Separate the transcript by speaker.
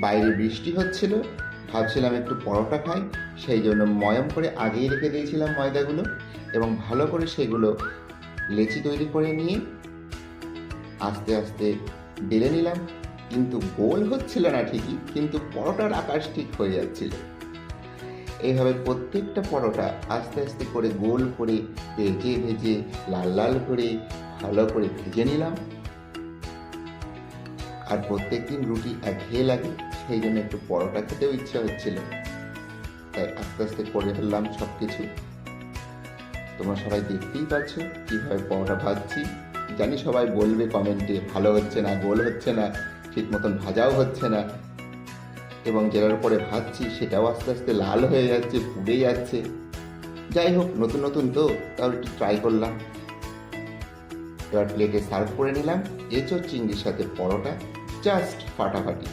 Speaker 1: বাইরে বৃষ্টি হচ্ছিল, ভাবছিলাম একটু পরোটা খাই, সেই জন্য ময়াম করে আগেই রেখে দিয়েছিলাম ময়দাগুলো এবং ভালো করে সেগুলো লেচি তৈরি করে নিয়ে আস্তে আস্তে বেলে নিলাম। কিন্তু গোল হচ্ছিল না ঠিকই, কিন্তু পরোটার আকার ঠিক হয়ে যাচ্ছিল। এইভাবে প্রত্যেকটা পরোটা আস্তে আস্তে করে গোল করে ভেজে ভেজে লাল লাল করে ভালো করে ভেজে নিলাম। আর প্রত্যেকদিন রুটি একঘেয়ে লাগে, সেই জন্য একটু পরোটা খেতেও ইচ্ছা হচ্ছিল, তাই আস্তে আস্তে করে ফেললাম সব কিছু। তোমরা সবাই দেখতেই পাচ্ছ কীভাবে পরোটা ভাজছি। জানি সবাই বলবে কমেন্টে ভালো হচ্ছে না, গোল হচ্ছে না, ঠিক মতন ভাজাও হচ্ছে না, এবং যেটার উপরে ভাজছি সেটাও আস্তে আস্তে লাল হয়ে যাচ্ছে, পুড়ে যাচ্ছে। যাই হোক, নতুন নতুন তো, তাও একটু ট্রাই করলাম। এবার প্লেটে সার্ভ করে নিলাম এঁচোড় চিংড়ির সাথে পরোটা, জাস্ট ফাটাফাটি।